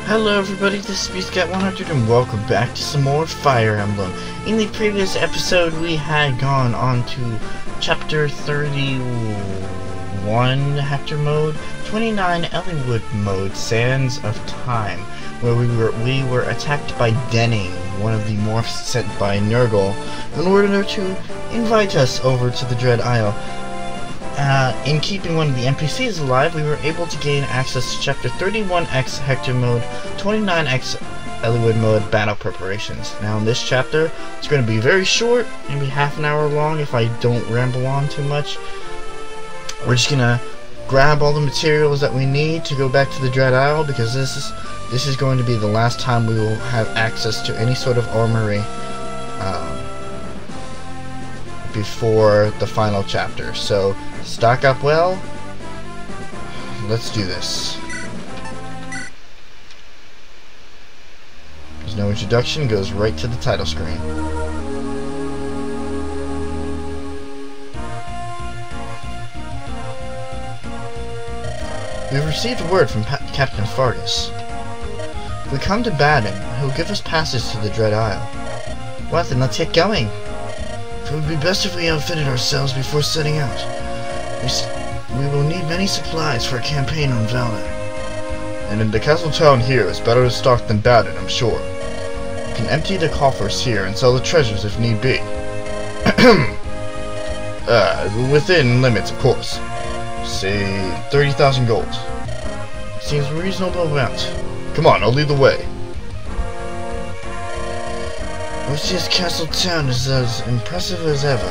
Hello everybody, this is BeastCat100 and welcome back to some more Fire Emblem. In the previous episode we had gone on to chapter 31 Hector mode, 29 Elliewood mode, Sands of Time, where we were attacked by Denning, one of the morphs sent by Nurgle, in order to invite us over to the Dread Isle. In keeping one of the NPCs alive, we were able to gain access to chapter 31x Hector mode, 29x Elliewood mode, battle preparations. Now in this chapter, it's going to be very short, maybe half an hour long if I don't ramble on too much. We're just going to grab all the materials that we need to go back to the Dread Isle, because this is going to be the last time we will have access to any sort of armory before the final chapter. So stock up well. Let's do this. There's no introduction, goes right to the title screen. We've received word from Captain Fargus. If we come to Baden, he'll give us passage to the Dread Isle. Well then, let's get going. It would be best if we outfitted ourselves before setting out. We will need many supplies for a campaign on Valor. And in the castle town here, it's better to stock than Baden, I'm sure. We can empty the coffers here and sell the treasures if need be. Within limits, of course. Say 30,000 gold. Seems a reasonable amount. Come on, I'll lead the way. Ostia's castle town is as impressive as ever.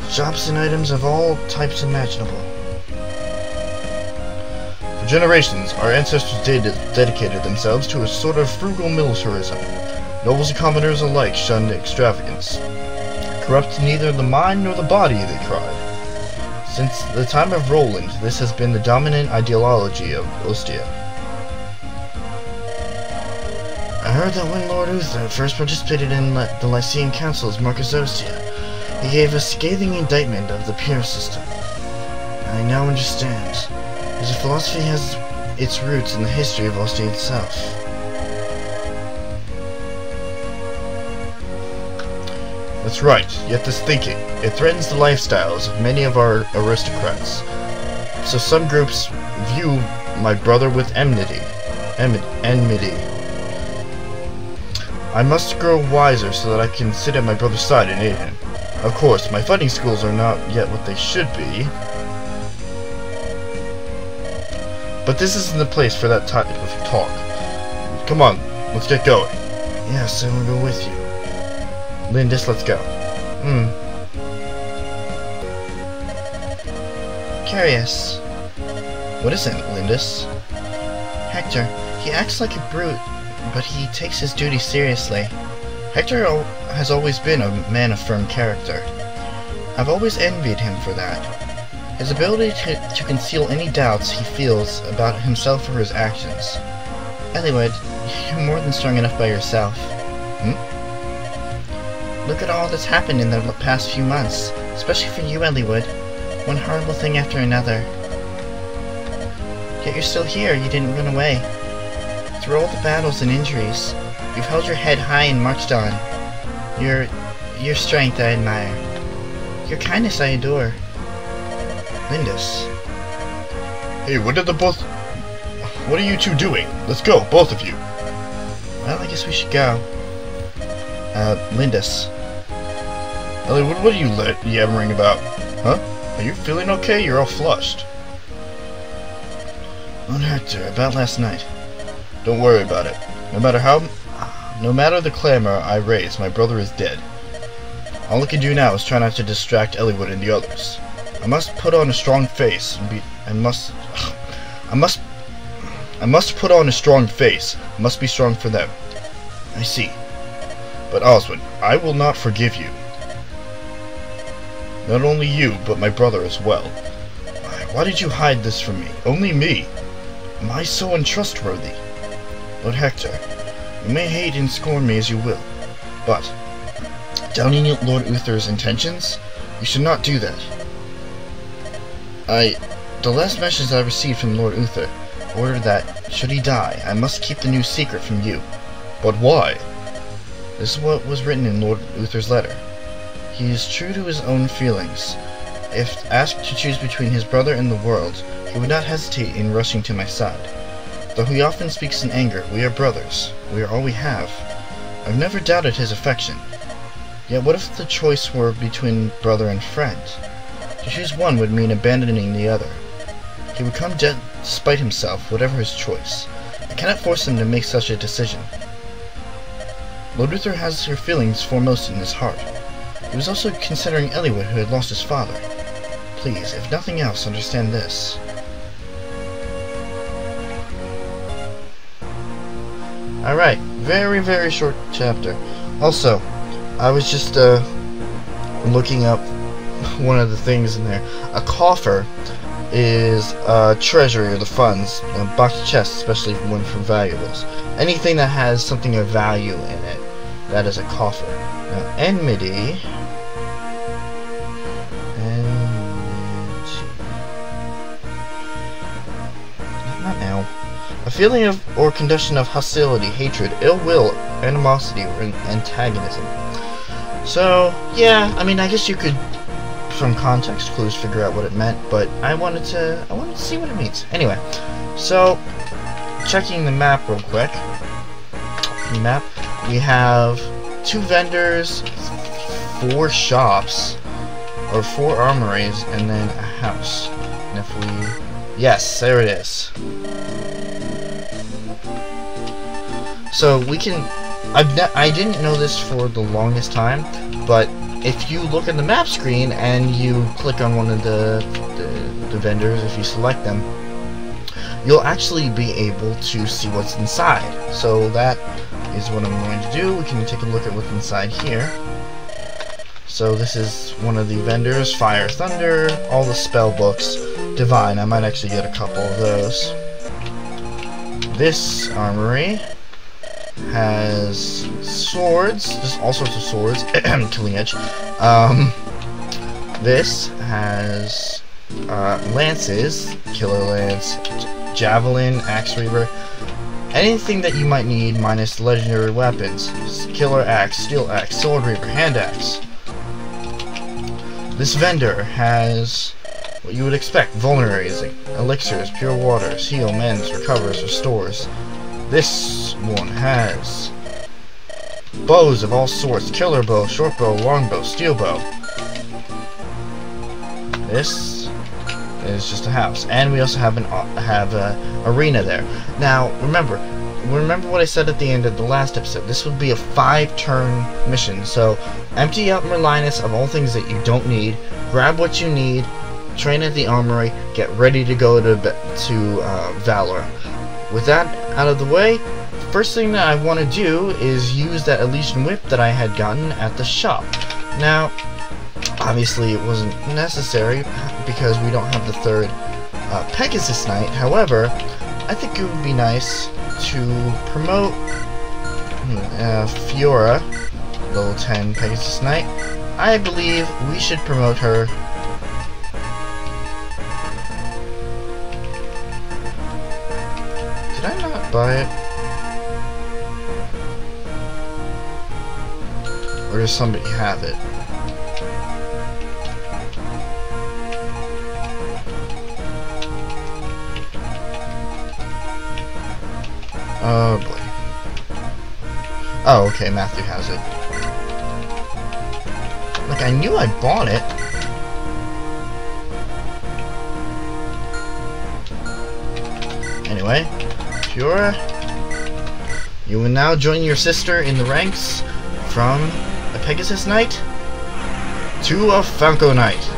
Shops and items of all types imaginable. For generations, our ancestors dedicated themselves to a sort of frugal militarism. Nobles and commoners alike shunned extravagance. Corrupt neither the mind nor the body, they cried. Since the time of Roland, this has been the dominant ideology of Ostia. I heard that when Lord Uther first participated in the Lyceum Council's Marcus Ostia, he gave a scathing indictment of the peer system. I now understand. His philosophy has its roots in the history of Ostia itself. That's right, yet this thinking, it threatens the lifestyles of many of our aristocrats. So some groups view my brother with enmity. I must grow wiser so that I can sit at my brother's side and aid him. Of course, my fighting skills are not yet what they should be. But this isn't the place for that type of talk. Come on, let's get going. Yes, I will go with you. Lindis, let's go. Curious. What is it, Lindis? Hector, he acts like a brute, but he takes his duty seriously. Hector has always been a man of firm character. I've always envied him for that. His ability to conceal any doubts he feels about himself or his actions. Elliewood, you're more than strong enough by yourself. Look at all that's happened in the past few months, especially for you, Elliewood. One horrible thing after another. Yet you're still here, you didn't run away. Through all the battles and injuries, you've held your head high and marched on. Your strength I admire. Your kindness I adore. Lindis. Hey, what are you two doing? Let's go, both of you. Well, I guess we should go. Lindis. Ellie, what are you yammering about? Huh? Are you feeling okay? You're all flushed. Lord Hector, about last night. Don't worry about it. No matter the clamor I raise, my brother is dead. All I can do now is try not to distract Elliewood and the others. I must put on a strong face and I must put on a strong face. I must be strong for them. I see. But Oswin, I will not forgive you. Not only you, but my brother as well. Why did you hide this from me? Only me. Am I so untrustworthy? Lord Hector, you may hate and scorn me as you will, but, doubting Lord Uther's intentions, you should not do that. The last message I received from Lord Uther ordered that, should he die, I must keep the news secret from you. But why? This is what was written in Lord Uther's letter. He is true to his own feelings. If asked to choose between his brother and the world, he would not hesitate in rushing to my side. Though he often speaks in anger, we are brothers. We are all we have. I've never doubted his affection. Yet what if the choice were between brother and friend? To choose one would mean abandoning the other. He would come despite himself, whatever his choice. I cannot force him to make such a decision. Lord Uther has your feelings foremost in his heart. He was also considering Eliwood, who had lost his father. Please, if nothing else, understand this. Alright, very, very short chapter. Also, I was just looking up one of the things in there. A coffer is a treasury, or the funds, a box of chests, especially one for valuables. Anything that has something of value in it, that is a coffer. Now, enmity. Not now. A feeling of or condition of hostility, hatred, ill will, animosity, or antagonism. So, yeah, I mean, I guess you could, from context clues, figure out what it meant, but I wanted to see what it means. Anyway, so checking the map real quick. We have 2 vendors, 4 shops, or 4 armories, and then a house. And if we, yes, there it is. So we can, I didn't know this for the longest time, but if you look at the map screen and you click on one of the vendors, if you select them, you'll actually be able to see what's inside. So that is what I'm going to do. We can take a look at what's inside here. So this is one of the vendors, Fire, Thunder, all the spell books, Divine. I might actually get a couple of those. This armory has swords, just all sorts of swords, killing edge. This has lances, killer lance, javelin, axe reaver, anything that you might need minus legendary weapons. Killer axe, steel axe, sword reaver, hand axe. This vendor has what you would expect: vulneraries, elixirs, pure waters, heal, mends, recovers, restores. This one has bows of all sorts: killer bow, short bow, long bow, steel bow. This is just a house, and we also have an arena there. Now, remember what I said at the end of the last episode. This would be a 5-turn mission. So, empty out Merlinus of all things that you don't need. Grab what you need. Train at the armory. Get ready to go to Valor. With that out of the way, first thing that I want to do is use that Elysian whip that I had gotten at the shop. Now, obviously it wasn't necessary because we don't have the 3rd Pegasus Knight. However, I think it would be nice to promote Fiora, level 10 Pegasus Knight. I believe we should promote her buy it? Or does somebody have it? Oh boy. Oh, okay, Matthew has it. Like, I knew I bought it. Anyway. Fiora, you will now join your sister in the ranks from a Pegasus Knight to a Falco Knight.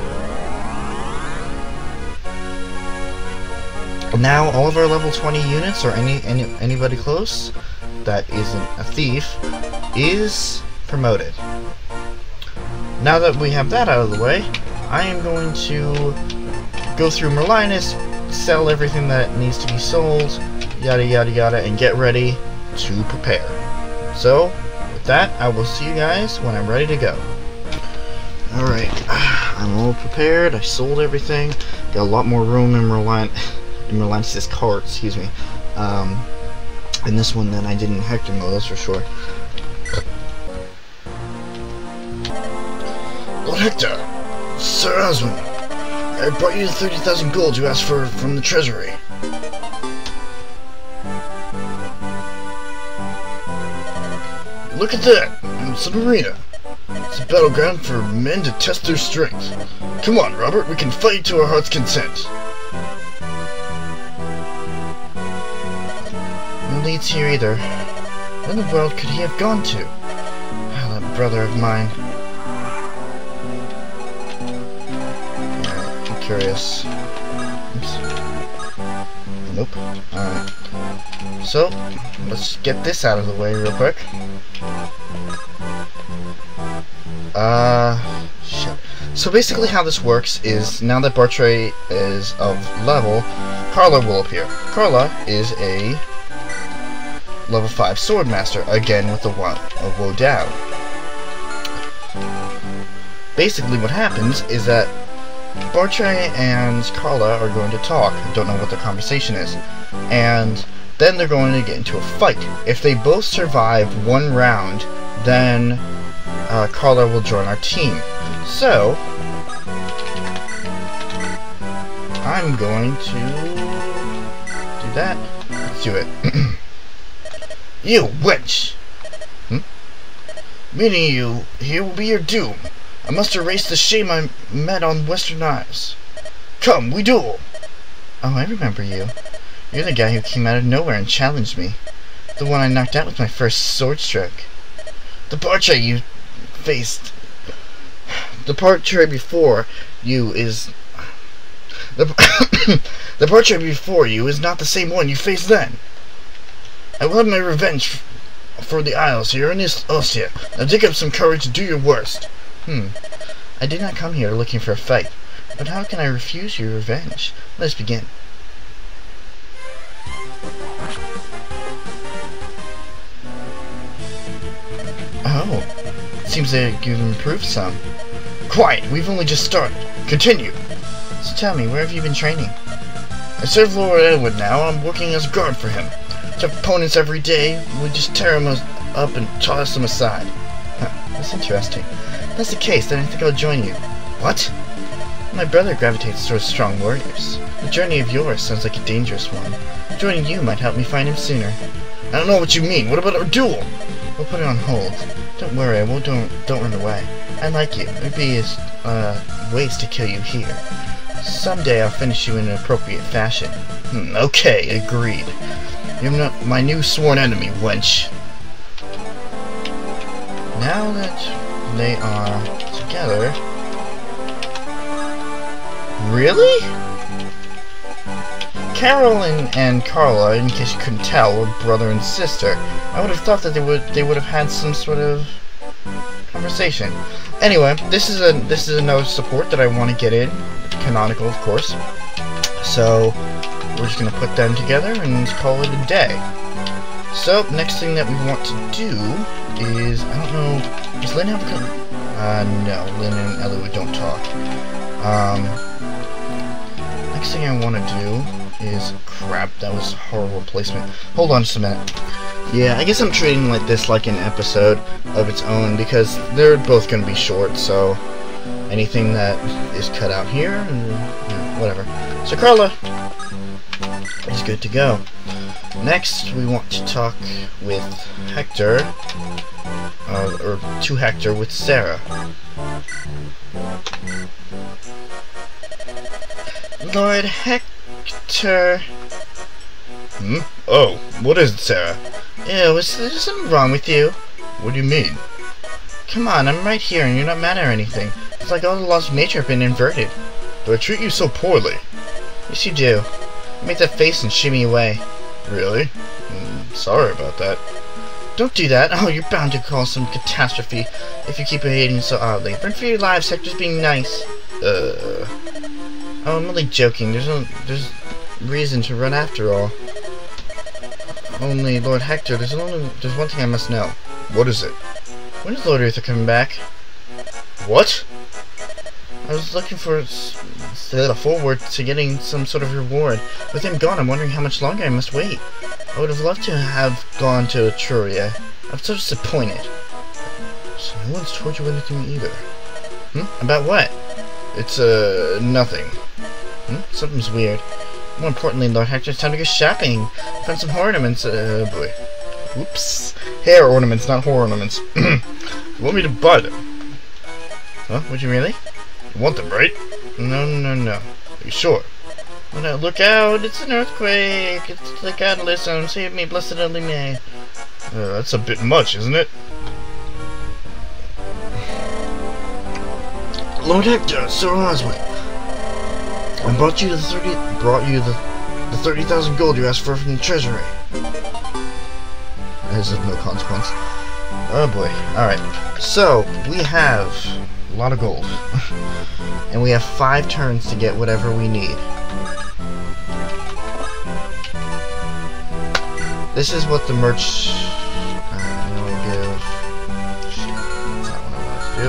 Now all of our level 20 units, or anybody close that isn't a thief, is promoted. Now that we have that out of the way, I am going to go through Merlinus, sell everything that needs to be sold, yada yada yada, and get ready to prepare. So, with that, I will see you guys when I'm ready to go. Alright, I'm all prepared. I sold everything. Got a lot more room in Merlinus' cart, excuse me. And this one then I did in Hector mode, that's for sure. Lord Hector, Sir Oswin, I brought you the 30,000 gold you asked for from the treasury. Look at that! It's an arena. It's a battleground for men to test their strength. Come on, Robert, we can fight to our heart's content. No leads here either. Where in the world could he have gone to? Ah, that brother of mine. I'm curious. Oops. Nope. Alright. So, let's get this out of the way real quick. Shit. So basically how this works is, now that Bartray is of level, Carla will appear. Carla is a level 5 Swordmaster, again with the Woe Down. Basically what happens is that Bartray and Carla are going to talk. I don't know what their conversation is. And then they're going to get into a fight. If they both survive one round, then Carla will join our team. So, I'm going to do that. Let's do it. You wench! Meaning you, here will be your doom. I must erase the shame I met on Western Isles. Come, we duel! Oh, I remember you. You're the guy who came out of nowhere and challenged me. The one I knocked out with my first sword stroke. The Bartray you faced... The Bartray before you is... The Bartray before you is not the same one you faced then. I will have my revenge for the Isles here in Ostia. Now dig up some courage to do your worst. I did not come here looking for a fight, but how can I refuse your revenge? Let's begin. Oh, seems that you've improved some. Quiet, we've only just started. Continue. So tell me, where have you been training? I serve Lord Edward now, I'm working as a guard for him. To opponents every day, we just tear them up and toss them aside. Huh, that's interesting. If that's the case, then I think I'll join you. What? My brother gravitates towards strong warriors. The journey of yours sounds like a dangerous one. Joining you might help me find him sooner. I don't know what you mean. What about our duel? We'll put it on hold. Don't worry, don't run away. I like you. It would be ways to kill you here. Someday I'll finish you in an appropriate fashion. Okay, agreed. You're not my new sworn enemy, wench. Now that they are together... Really? Carol and Carla, in case you couldn't tell, were brother and sister. I would have thought that they would have had some sort of conversation. Anyway, this is another support that I want to get in, canonical, of course. So we're just gonna put them together and call it a day. So next thing that we want to do is, I don't know, does Lynn have a no, Lynn and Eliwood don't talk. Next thing I want to do is, crap, that was horrible placement. Hold on just a minute. Yeah, I guess I'm treating like this like an episode of its own because they're both going to be short, so anything that is cut out here, whatever. So Carla is good to go. Next, we want to talk with Hector, or to Hector with Sarah. Lord Hector... Oh, what is it, Sarah? Ew, is there something wrong with you? What do you mean? Come on, I'm right here and you're not mad or anything. It's like all the laws of nature have been inverted. Do I treat you so poorly? Yes, you do. You make that face and shimmy away. Really? Sorry about that. Don't do that. Oh, you're bound to cause some catastrophe if you keep behaving so oddly. Run for your lives, Hector's being nice. Oh, I'm only joking. There's reason to run after all. Only, Lord Hector, there's one thing I must know. What is it? When is Lord Uther coming back? What? I was looking for forward to getting some sort of reward. With him gone, I'm wondering how much longer I must wait. I would have loved to have gone to Etruria. I'm so disappointed. So no one's told you anything either. About what? It's, nothing. Something's weird. More importantly, Lord Hector, it's time to go shopping. Found some ornaments, boy. Oops. Hair ornaments, not whore ornaments. You want me to buy them? Huh? Would you really? You want them, right? No. Are you sure? Oh, no, look out! It's an earthquake! It's the catalysm! Save me, blessed only me! That's a bit much, isn't it? Lord Hector, Sir Oswald, I brought you the 30,000 gold you asked for from the treasury. This is no consequence. Oh boy. Alright. So, we have a lot of gold. And we have 5 turns to get whatever we need. This is what the merch... I'm gonna give... Shit, that's not what I wanted to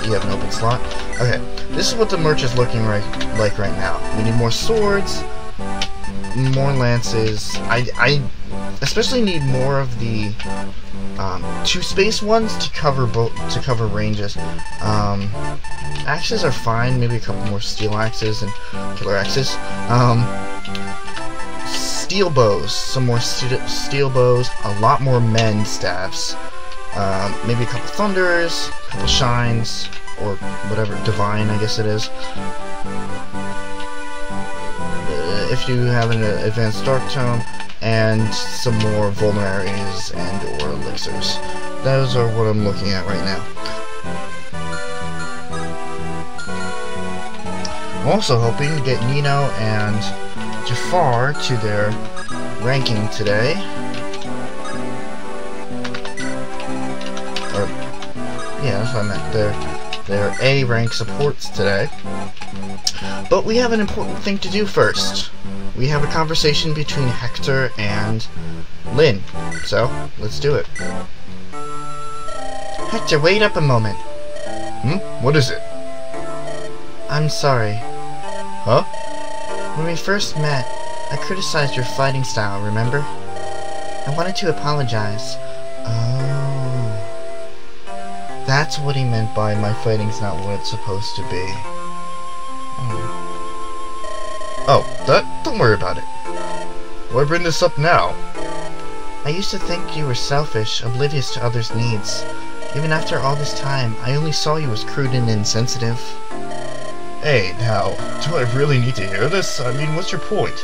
do. You have an open slot. Okay, this is what the merch is looking like right now. We need more swords, more lances. I especially need more of the 2-space ones to cover ranges. Axes are fine. Maybe a couple more steel axes and killer axes. Steel bows. Some more steel bows. A lot more mend staffs. Maybe a couple thunders, a couple shines, or whatever, divine, I guess it is. If you have an advanced dark tome, and some more vulneraries and or elixirs. Those are what I'm looking at right now. I'm also hoping to get Nino and Jafar to their ranking today. Or, yeah, that's what I meant. Their A rank supports today. But we have an important thing to do first. We have a conversation between Hector and Lynn. So, let's do it. Hector, wait up a moment. What is it? I'm sorry. Huh? When we first met, I criticized your fighting style, remember? I wanted to apologize. Oh. That's what he meant by my fighting's not what it's supposed to be. Oh, don't worry about it. Why bring this up now? I used to think you were selfish, oblivious to others' needs. Even after all this time, I only saw you as crude and insensitive. Hey, now, do I really need to hear this? I mean, what's your point?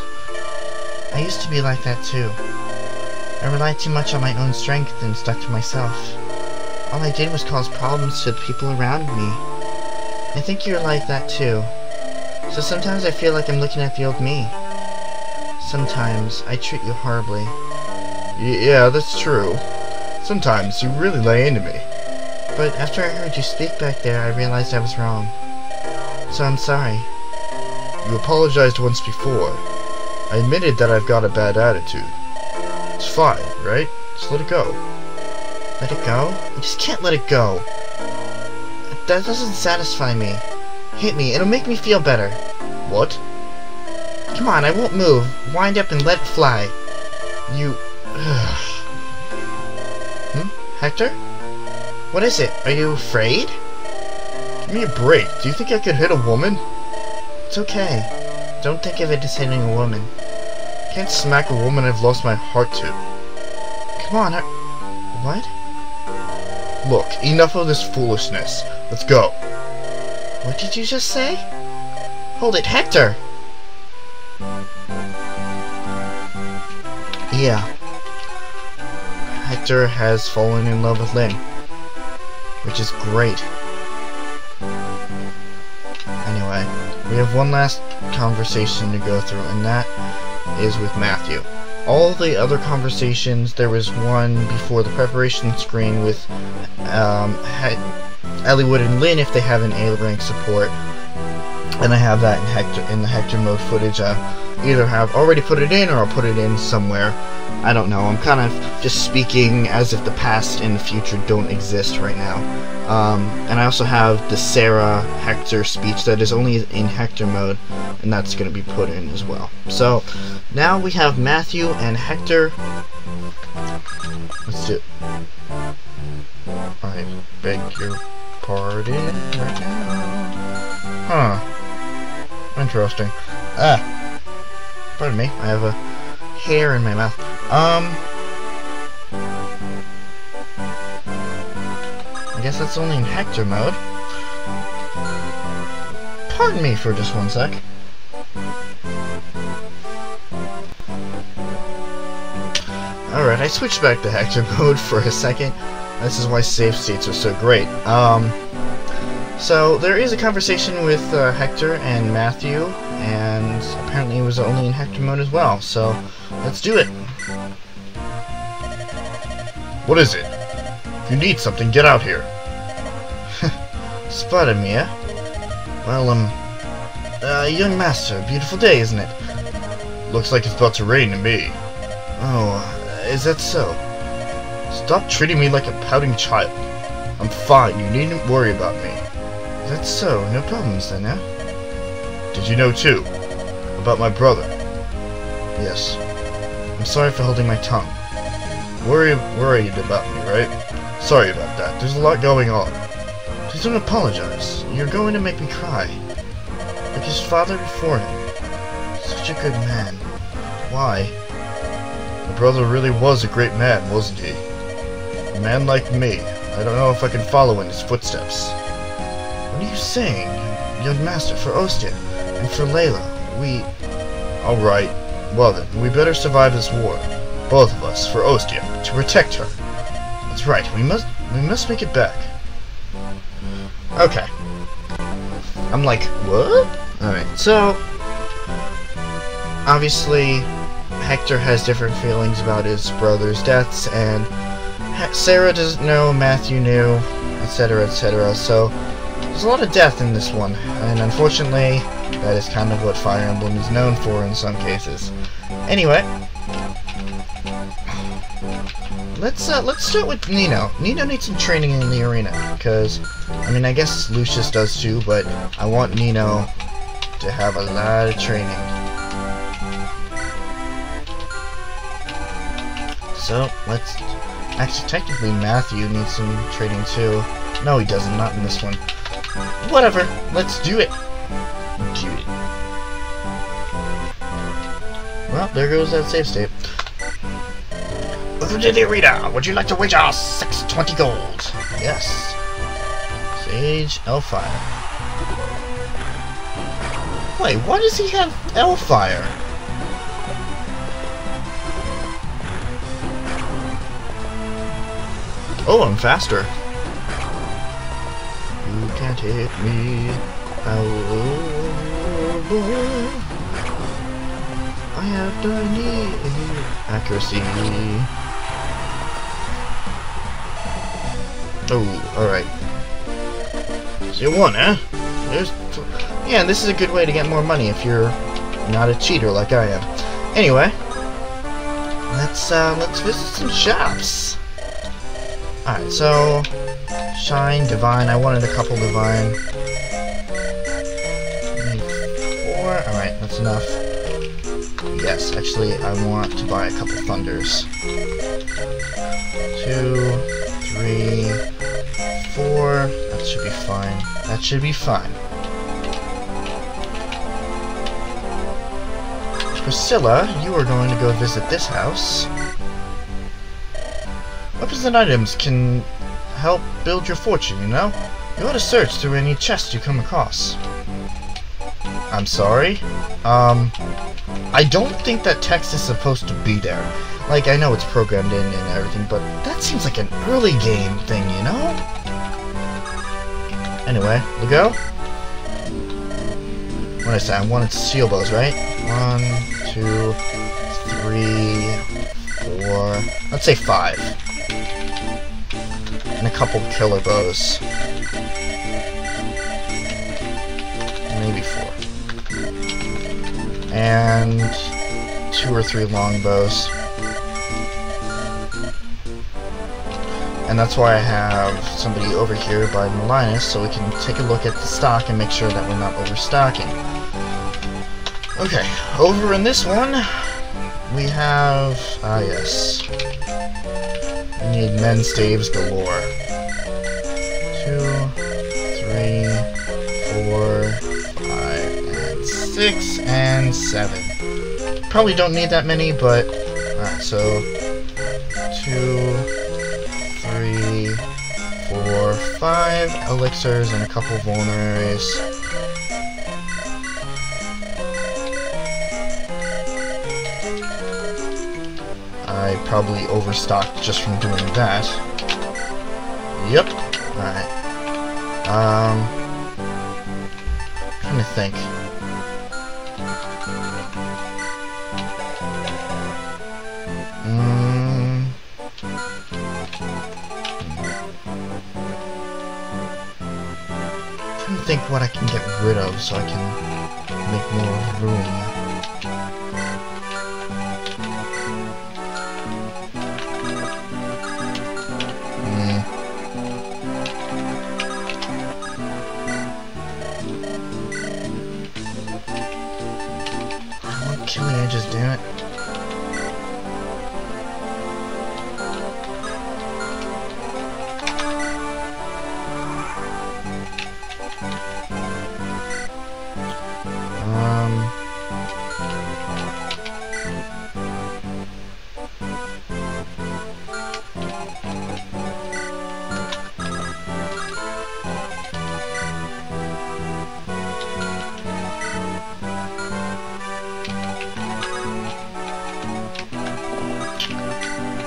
I used to be like that too. I relied too much on my own strength and stuck to myself. All I did was cause problems to the people around me. I think you're like that too. So sometimes I feel like I'm looking at the old me. Sometimes I treat you horribly. Yeah, that's true. Sometimes you really lay into me. But after I heard you speak back there, I realized I was wrong. So I'm sorry. You apologized once before. I admitted that I've got a bad attitude. It's fine, right? Just let it go. Let it go? I just can't let it go. That doesn't satisfy me. Hit me, it'll make me feel better. What? Come on, I won't move. Wind up and let it fly. You... Hector? What is it? Are you afraid? Give me a break. Do you think I could hit a woman? It's okay. Don't think of it as hitting a woman. Can't smack a woman I've lost my heart to. Come on, What? Look, enough of this foolishness. Let's go. What did you just say? Hold it, Hector! Yeah. Hector has fallen in love with Lynn. Which is great. Anyway, we have one last conversation to go through, and that is with Matthew. All the other conversations, there was one before the preparation screen with Elliewood and Lynn if they have an A rank support. and I have that in the Hector mode footage. I either have already put it in, or I'll put it in somewhere. I don't know. I'm kind of just speaking as if the past and the future don't exist right now. And I also have the Sarah Hector speech that is only in Hector mode, and that's going to be put in as well. So now we have Matthew and Hector. Let's do it. I beg your pardon right now. Huh. Interesting. Pardon me. I have a hair in my mouth. I guess that's only in Hector mode. Pardon me for just one sec. Alright, I switched back to Hector mode for a second. This is why save states are so great. So there is a conversation with Hector and Matthew, and apparently it was only in Hector mode as well. So let's do it. What is it? If you need something, get out here. Spotted me, eh? Well, young master, beautiful day, isn't it? Looks like it's about to rain to me. Oh, is that so? Stop treating me like a pouting child. I'm fine, you needn't worry about me. Is that so? No problems then, eh? Did you know, too? About my brother? Yes. I'm sorry for holding my tongue. Worried about me, right? Sorry about that. There's a lot going on. Please don't apologize. You're going to make me cry. Like his father before him. Such a good man. Why? My brother really was a great man, wasn't he? A man like me. I don't know if I can follow in his footsteps. What are you saying, young master? For Ostia and for Layla, we... Alright. Well then, we better survive this war. Both of us, for Ostia, to protect her. That's right, we must make it back. Okay. I'm like, what? Alright, so... Obviously, Hector has different feelings about his brother's deaths, and Sarah doesn't know, Matthew knew, etc., etc., so there's a lot of death in this one, and unfortunately, that is kind of what Fire Emblem is known for in some cases. Anyway, let's start with Nino. Nino needs some training in the arena, because, I mean, I guess Lucius does too, but I want Nino to have a lot of training. So, let's... Actually, technically, Matthew needs some training too. No, he doesn't, not in this one. Whatever, let's do it. Do it. Well, there goes that save state. Welcome to the arena. Would you like to wager 620 gold? Yes. Sage Hellfire. Wait, why does he have Hellfire? Oh, I'm faster. You can't hit me. Oh, boy. I have done accuracy. Oh, alright. So you won, eh? Yeah, this is a good way to get more money if you're not a cheater like I am. Anyway, let's visit some shops. Alright, so Shine, Divine. I wanted a couple Divine. Maybe 4. Alright, that's enough. Yes, actually, I want to buy a couple Thunders. 2, 3, 4. That should be fine. That should be fine. Priscilla, you are going to go visit this house. Weapons and items can help build your fortune, you know? You ought to search through any chest you come across. I'm sorry? I don't think that text is supposed to be there. Like, I know it's programmed in and everything, but that seems like an early game thing, you know? Anyway, we'll go. What did I say? I wanted steel bows, right? 1, 2, 3, 4... Let's say 5. And a couple killer bows. Maybe 4. and 2 or 3 longbows. And that's why I have somebody over here by Merlinus, so we can take a look at the stock and make sure that we're not overstocking. Okay, over in this one, we have, yes, we need men staves galore. 2, 3, 4, 5, and 6, and 7. Probably don't need that many, but, alright, so, 2, 3, 4, 5 elixirs and a couple vulneraries. I probably overstocked just from doing that. Yep. Alright. Trying to think. Trying to think what I can get rid of so I can make more room. Killing edges, damn it.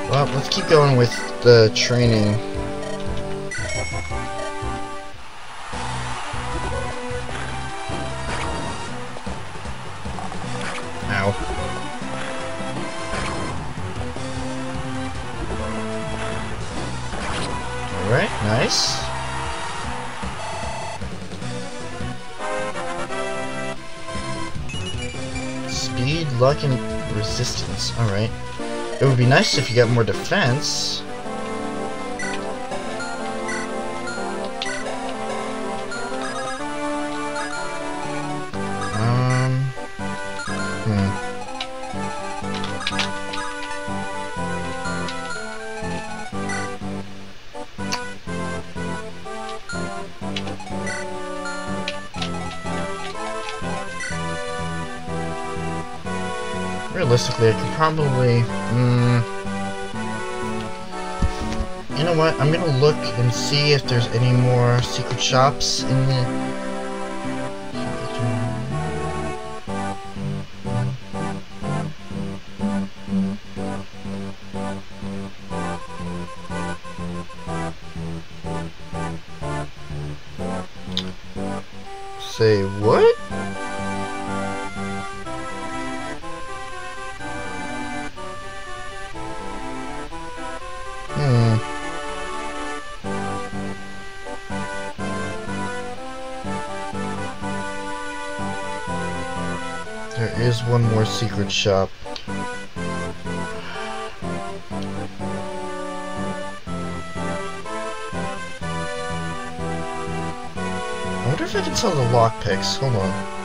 Well, let's keep going with the training. Ow. Alright, nice. Speed, luck, and resistance. Alright. It would be nice if you got more defense. Realistically, I could probably, you know what, I'm gonna look and see if there's any more secret shops in the... Say what? There is one more secret shop. I wonder if I can sell the lockpicks. Hold on.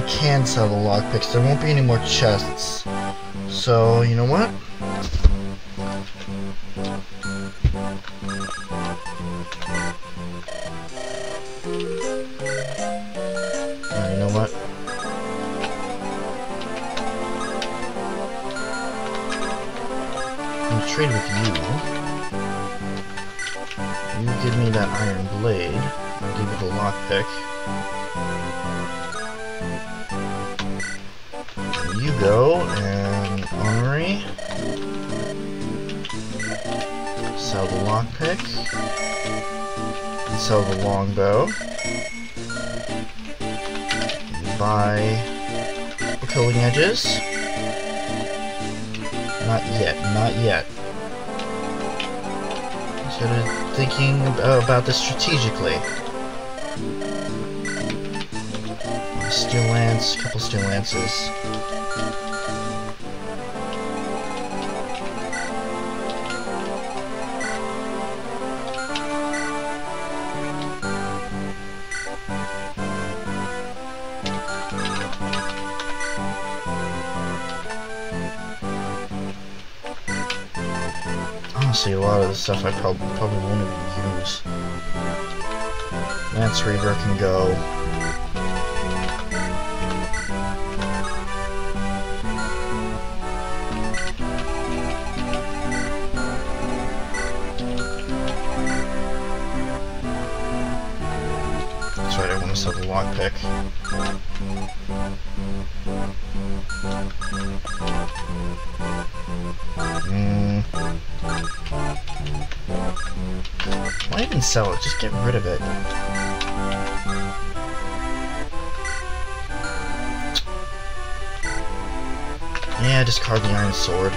can sell the lockpicks. There won't be any more chests. So, you know what? You know what? I'm gonna trade with you. You give me that iron blade. I'll give you the lockpick. You go and Honorary. Sell the lockpick. Sell the longbow. Buy the cooling edges. Not yet, not yet. Started thinking about this strategically. Steel lance, couple steel lances. Honestly, a lot of the stuff I probably won't even use. Lance Reaver can go. That's right, I want to sell the lockpick. Why even sell it? Just get rid of it. Yeah, discard the iron sword.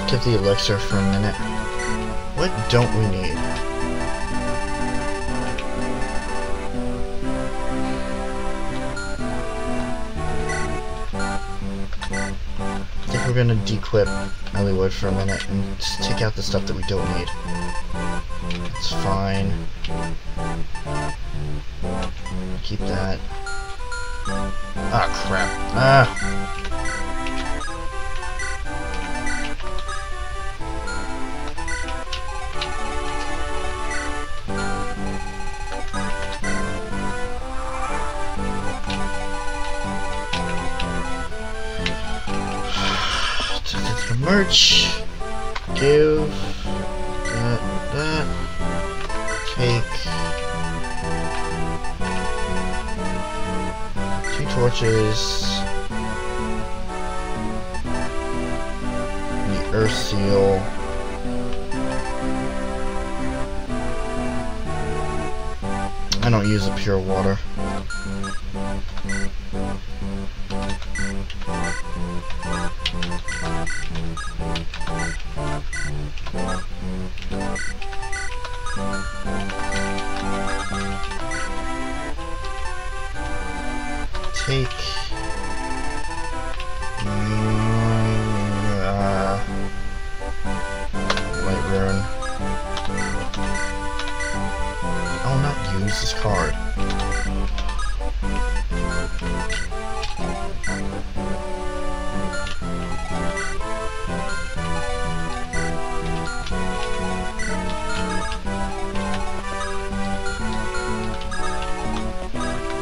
Give the elixir for a minute. What don't we need? I think we're gonna dequip Eliwood for a minute and just take out the stuff that we don't need. It's fine. Keep that. Ah, crap. Ah! Merch, give that, take 2 torches, the earth seal, I don't use the pure water. Take light rune. I will not use this card.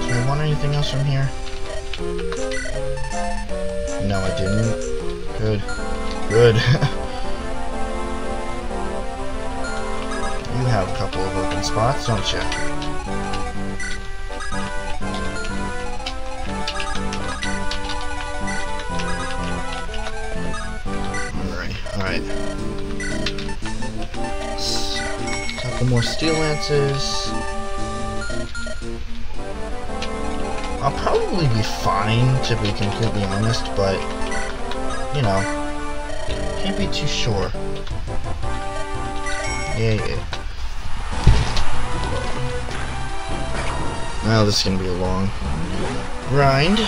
Do I want anything else from here? No, I didn't. Good. Good. You have a couple of open spots, don't you? Alright. A couple more steel lances. I'll probably be fine, to be completely honest, but, you know, can't be too sure. Yeah. Well, this is gonna be a long grind.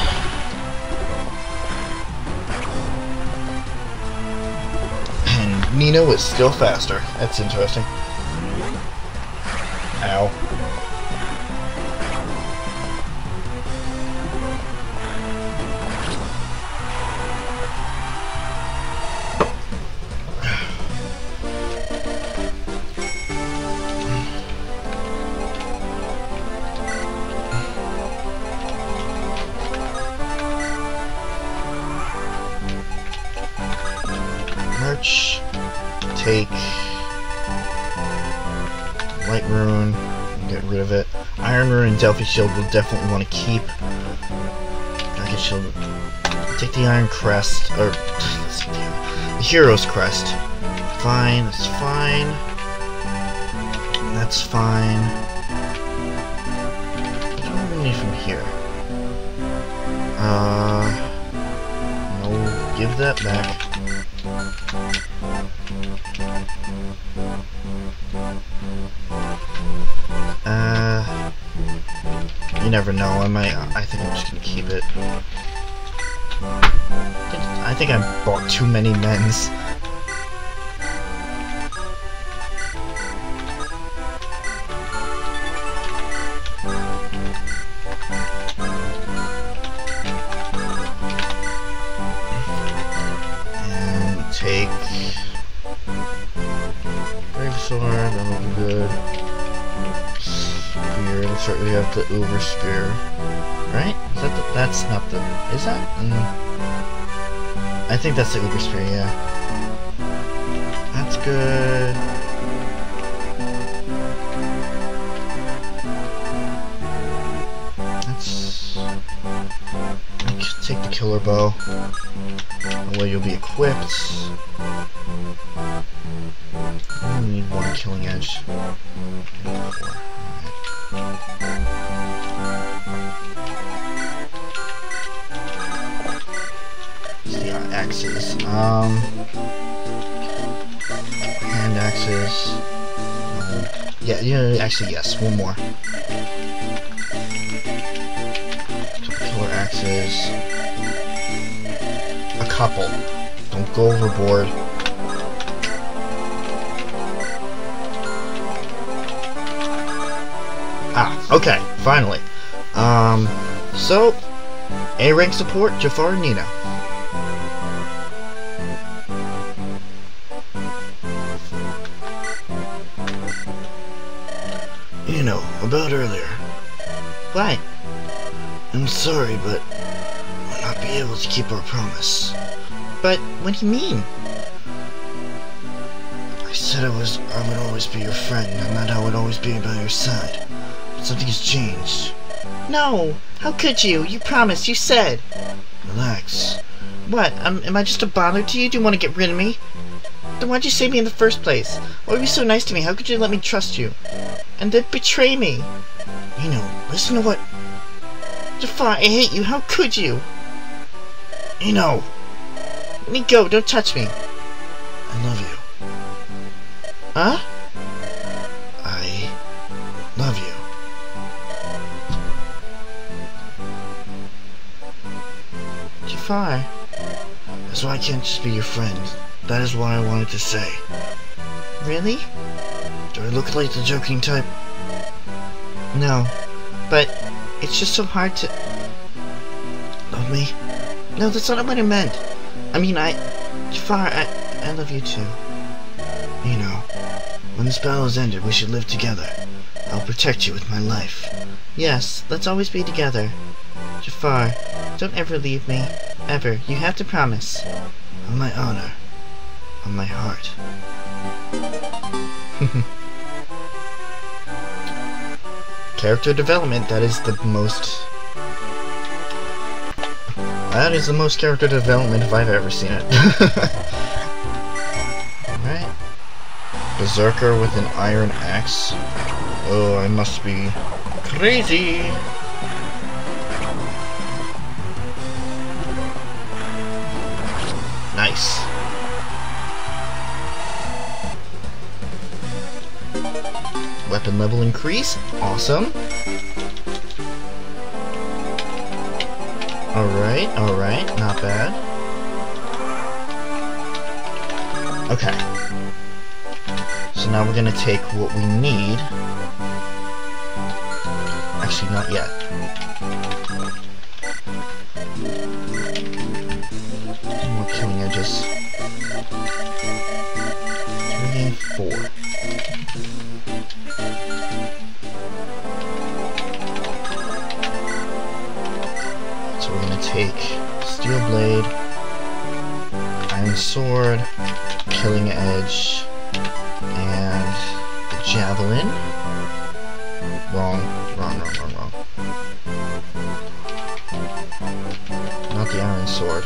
And Nino is still faster. That's interesting. Ow. Merch, take Light Rune, get rid of it. Iron Rune and Delphi Shield will definitely want to keep. Dragon Shield, take the Iron Crest, or the Hero's Crest. Fine, that's fine. That's fine. What do we need from here? No, give that back. You never know. I think I'm just gonna keep it. I think I bought too many men's. And take Brave Sword, that'll be good. Spear, let's start with the Uber Spear. Right? Is that the, that's not the... Is that? I think that's the Uber Spear, yeah. That's good. Let's take the Killer Bow. That way you'll be equipped. I only need one Killing Edge. The axes. Hand axes. Yeah, actually, yes, one more. Killer axes. A couple. Don't go overboard. Ah, okay, finally. So, A rank support, Jafar and Nino. You know, about earlier. What? I'm sorry, but we'll not be able to keep our promise. But, what do you mean? I said I would always be your friend, and that I would always be by your side. But something's changed. No! How could you? You promised, you said! Relax. What? Am I just a bother to you? Do you want to get rid of me? Then why'd you save me in the first place? Why were you so nice to me? How could you let me trust you? And then betray me? You know, listen to what... Jafar, I hate you. How could you? You know. Let me go. Don't touch me. I love you. Huh? I love you. Jafar. That's why I can't just be your friend. That is what I wanted to say. Really? Do I look like the joking type? No. But it's just so hard to... Love me? No, that's not what I meant. I mean, Jafar, I love you too. You know, when this battle is ended, we should live together. I'll protect you with my life. Yes, let's always be together. Jafar, don't ever leave me. Ever. You have to promise. On my honor. On my heart. Character development, that is the most... That is the most character development if I've ever seen it. Alright. Berserker with an iron axe. Oh, I must be crazy. Nice. Weapon level increase. Awesome. Alright, not bad. Okay. So now we're gonna take what we need. Actually, not yet. More killing edges. 24. So we're gonna take Steel Blade, Iron Sword, Killing Edge, and the Javelin. Wrong. Not the Iron Sword.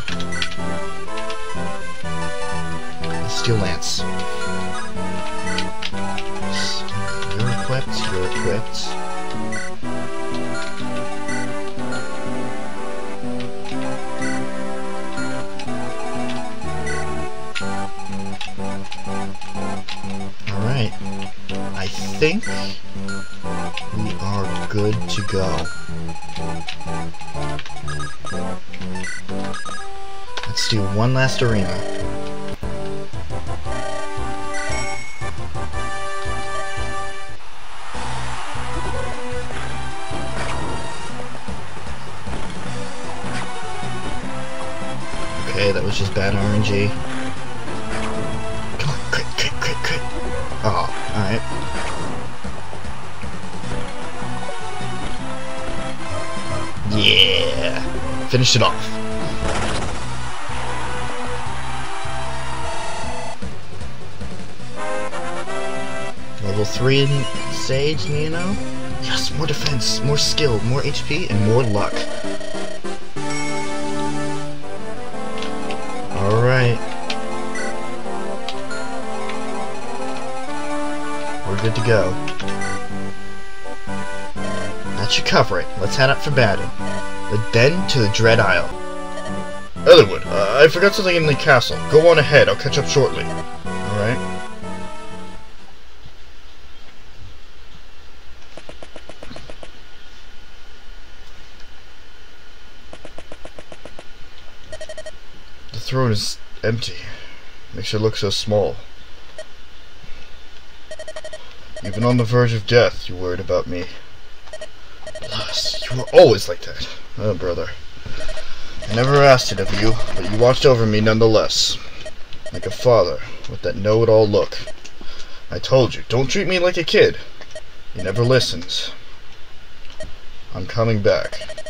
The Steel Lance. You're equipped. Alright. I think we are good to go. Let's do one last arena. Okay, that was just bad RNG. Come on, crit. Oh, alright. Yeah! Finished it off. Level 3 in Sage, you know? Yes, more defense, more skill, more HP, and more luck. Alright. We're good to go. That should cover it. Let's head up for battle. But then to the Dread Isle. Ellenwood, I forgot something in the castle. Go on ahead, I'll catch up shortly. Alright. The throne is empty. Makes it look so small. Even on the verge of death, you worried about me. Alas, you were always like that. Oh, brother. I never asked it of you, but you watched over me nonetheless. Like a father, with that know-it-all look. I told you, don't treat me like a kid. You never listened. I'm coming back.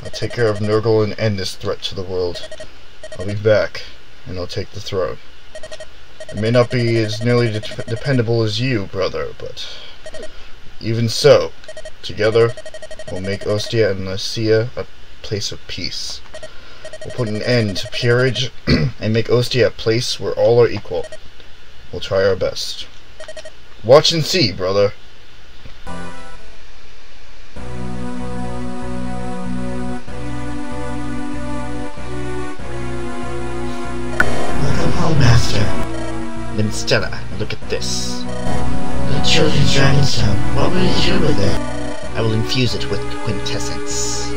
I'll take care of Nurgle and end this threat to the world. I'll be back, and I'll take the throne. It may not be as nearly dependable as you, brother, but even so, together, we'll make Ostia and Lycia a place of peace. We'll put an end to peerage and make Ostia a place where all are equal. We'll try our best. Watch and see, brother. Welcome home, Master. Then Stella, look at this. The Children's Dragonstone. What will you do with it? I will infuse it with quintessence.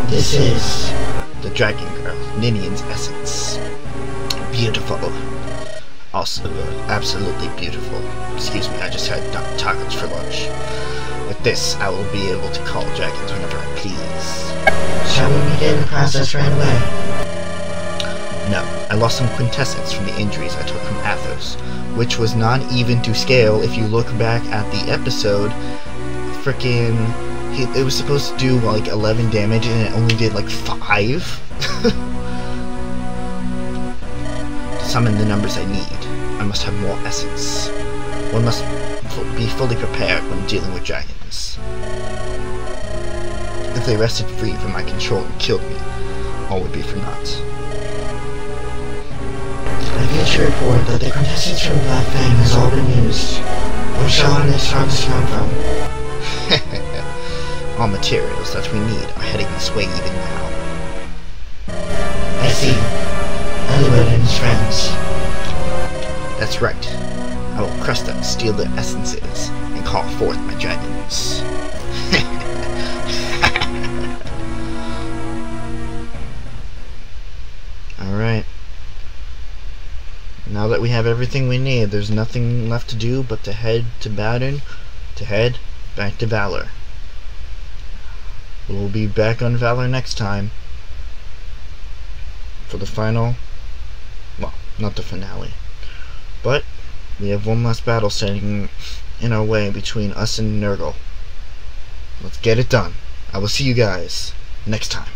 This is The Dragon Girl, Ninian's essence. Beautiful. Also, absolutely beautiful. Excuse me, I just had tacos for lunch. With this, I will be able to call dragons whenever I please. Shall we begin the process right away? No, I lost some quintessence from the injuries I took from Athos, which was not even to scale. If you look back at the episode, it was supposed to do like 11 damage and it only did like 5. To summon the numbers I need, I must have more essence. One must be fully prepared when dealing with dragons. If they wrested free from my control and killed me, all would be for naught. I get your report that the quintessence from Black Fang has all been used. Where shall our next harvest come from? All materials that we need are heading this way even now. I see. Ellenwood and his friends. That's right. I will crush them, steal their essences, and call forth my dragons. Alright. Now that we have everything we need, there's nothing left to do but to head back to Valor. We'll be back on Valor next time for the final, well, not the finale, but we have one last battle standing in our way between us and Nurgle. Let's get it done. I will see you guys next time.